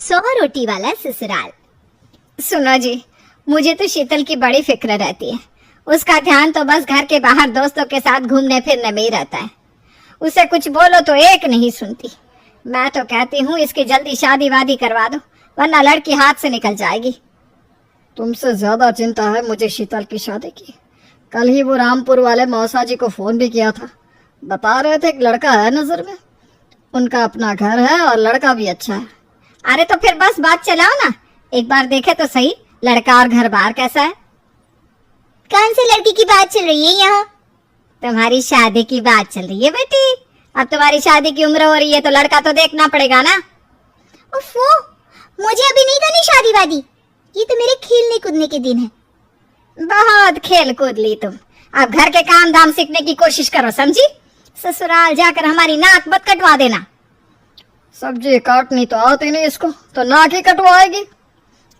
100 रोटी वाला ससुराल। सुनो जी, मुझे तो शीतल की बड़ी फिक्र रहती है। उसका ध्यान तो बस घर के बाहर दोस्तों के साथ घूमने फिरने में ही रहता है। उसे कुछ बोलो तो एक नहीं सुनती। मैं तो कहती हूँ इसकी जल्दी शादी वादी करवा दो, वरना लड़की हाथ से निकल जाएगी। तुमसे ज्यादा चिंता है मुझे शीतल की शादी की। कल ही वो रामपुर वाले मौसा जी को फोन भी किया था, बता रहे थे एक लड़का है नजर में। उनका अपना घर है और लड़का भी अच्छा है। अरे तो फिर बस बात चलाओ ना, एक बार देखे तो सही लड़का और घर बार कैसा है। कौन सी लड़की की बात चल रही है यहाँ? तुम्हारी शादी की बात चल रही है बेटी। अब तुम्हारी शादी की उम्र हो रही है तो लड़का तो देखना पड़ेगा ना। उफ़ो, मुझे अभी नहीं करनी शादी वादी। ये तो मेरे खेलने कूदने के दिन है। बहुत खेल कूद ली तुम, अब घर के काम धाम सीखने की कोशिश करो, समझी? ससुराल जाकर हमारी नाक मत कटवा देना। सब्जी काटनी तो आती नहीं इसको, तो नाक ही कटवाएगी।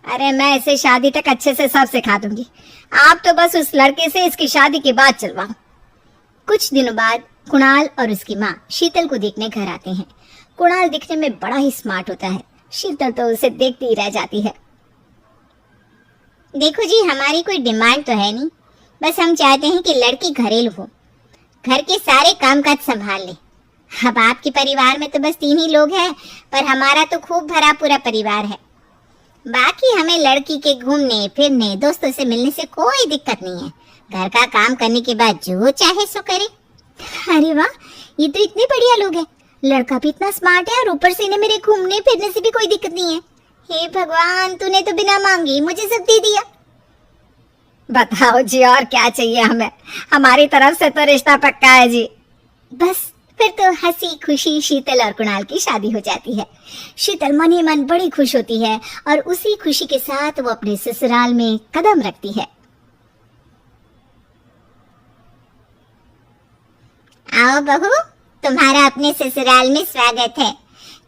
अरे मैं इसे शादी तक अच्छे से सब सिखा दूंगी। आप तो बस उस लड़के से इसकी शादी की बात चलवाओ। कुछ दिनों बाद कुणाल और उसकी माँ शीतल को देखने घर आते हैं। कुणाल दिखने में बड़ा ही स्मार्ट होता है, शीतल तो उसे देखती ही रह जाती है। देखो जी, हमारी कोई डिमांड तो है नहीं, बस हम चाहते हैं कि लड़की घरेलू हो, घर के सारे कामकाज संभाल ले। अब आपके परिवार में तो बस 3 ही लोग हैं, पर हमारा तो खूब भरा पूरा परिवार है। बाकी हमें लड़की के घूमने फिरने दोस्तों से मिलने से कोई दिक्कत नहीं है। घर का काम करने के बाद जो चाहे सो करे। अरे वाह, ये तो इतने बढ़िया लोग हैं। लड़का भी इतना स्मार्ट है और ऊपर से इन्हें मेरे घूमने फिरने से भी कोई दिक्कत नहीं है। हे भगवान, तूने तो बिना मांगे मुझे सब दे दिया। बताओ जी, और क्या चाहिए हमें? हमारी तरफ से तो रिश्ता पक्का है जी। बस फिर तो हंसी खुशी शीतल और कुणाल की शादी हो जाती है। शीतल मन ही मन बड़ी खुश होती है और उसी खुशी के साथ वो अपने ससुराल में कदम रखती है। आओ बहू, तुम्हारा अपने ससुराल में स्वागत है।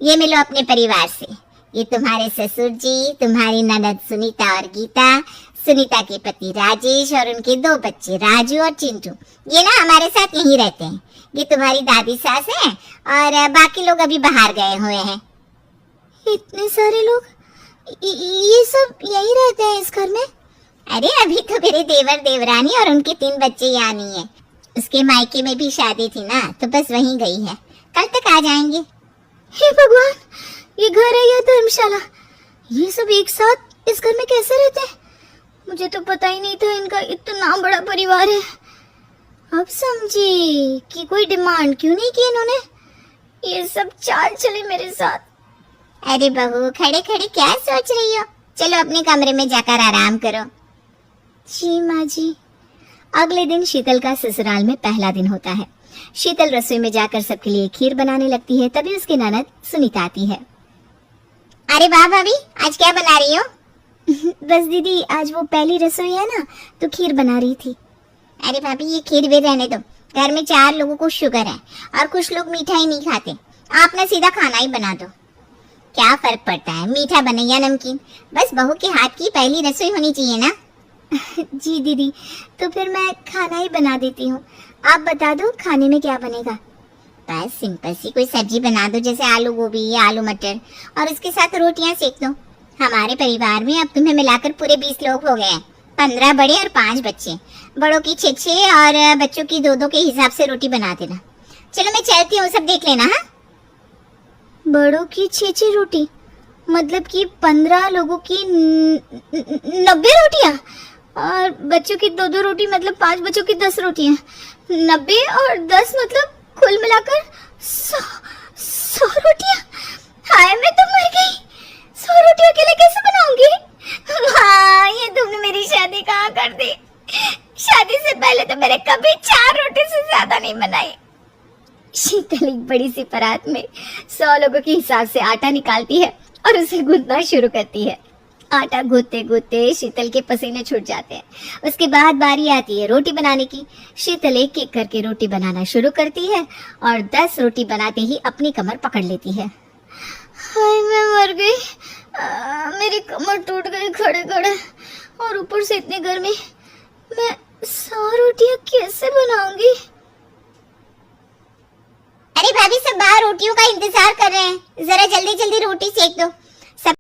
ये मिलो अपने परिवार से। ये तुम्हारे ससुर जी, तुम्हारी ननद सुनीता और गीता, सुनीता के पति राजेश और उनके 2 बच्चे राजू और चिंटू। ये ना हमारे साथ यहीं रहते हैं। ये तुम्हारी दादी सास है और बाकी लोग अभी बाहर गए हुए हैं। इतने सारे लोग, ये सब यहीं रहते हैं इस घर में? अरे अभी तो मेरे देवर देवरानी और उनके 3 बच्चे यहाँ नहीं है। उसके मायके में भी शादी थी ना, तो बस वहीं गई है, कल तक आ जाएंगे। हे भगवान, ये घर है या धर्मशाला? ये सब एक साथ इस घर में कैसे रहते हैं? मुझे तो पता ही नहीं था इनका इतना बड़ा परिवार है। अब समझी कि कोई डिमांड क्यों नहीं की इन्होंने। ये सब चाल चले मेरे साथ। अरे बहू, खड़े खड़े क्या सोच रही हो? चलो अपने कमरे में जाकर आराम करो। जी माँ जी। अगले दिन शीतल का ससुराल में पहला दिन होता है। शीतल रसोई में जाकर सबके लिए खीर बनाने लगती है। तभी उसकी ननद सुनीता आती है। अरे वाह भाभी, आज क्या बना रही हो? बस दीदी, आज वो पहली रसोई है ना, तो खीर बना रही थी। अरे भाभी, ये खीर भी रहने दो। घर में 4 लोगों को शुगर है और कुछ लोग मीठा ही नहीं खाते। आप ना सीधा खाना ही बना दो। क्या फर्क पड़ता है मीठा बने या नमकीन, बस बहू के हाथ की पहली रसोई होनी चाहिए ना। जी दीदी, तो फिर मैं खाना ही बना देती हूँ। आप बता दो खाने में क्या बनेगा? बस सिंपल सी कोई सब्जी बना दो, जैसे आलू गोभी या आलू मटर, और उसके साथ रोटियां सेक दो। हमारे परिवार में अब तुम्हें मिलाकर पूरे 20 लोग हो गए हैं। 15 बड़े और 5 बच्चे। बड़ों की 6 और बच्चों की 2 के हिसाब से रोटी बना देना। चलो मैं चलती हूँ, सब देख लेना। हाँ, बड़ों की 6 रोटी मतलब कि 15 लोगों की 90 रोटियां, और बच्चों की 2 रोटी मतलब 5 बच्चों की 10 रोटियां। 90 और 10 मतलब कुल मिलाकर 100 रोटियां। हाय, मैं तो मर गई। 100 रोटी अकेले कैसे बनाऊंगी? हाँ, ये तुमने मेरी शादी कहाँ कर दी। शादी से पहले तो मैंने कभी 4 रोटी से ज्यादा नहीं बनाई। शीतल एक बड़ी सी परात में 100 लोगों के हिसाब से आटा निकालती है और उसे गूंथना शुरू करती है। आटा गूंथते गूंथते शीतल के पसीने छूट जाते हैं। उसके बाद बारी आती है रोटी बनाने की। शीतल एक एक करके रोटी बनाना शुरू करती है और 10 रोटी बनाते ही अपनी कमर पकड़ लेती है। हाय, मैं मर गई। मेरी कमर टूट गई खड़े खड़े, और ऊपर से इतनी गर्मी। मैं 100 रोटियां कैसे बनाऊंगी? अरे भाभी, सब बाहर रोटियों का इंतजार कर रहे हैं, जरा जल्दी जल्दी रोटी सेक दो।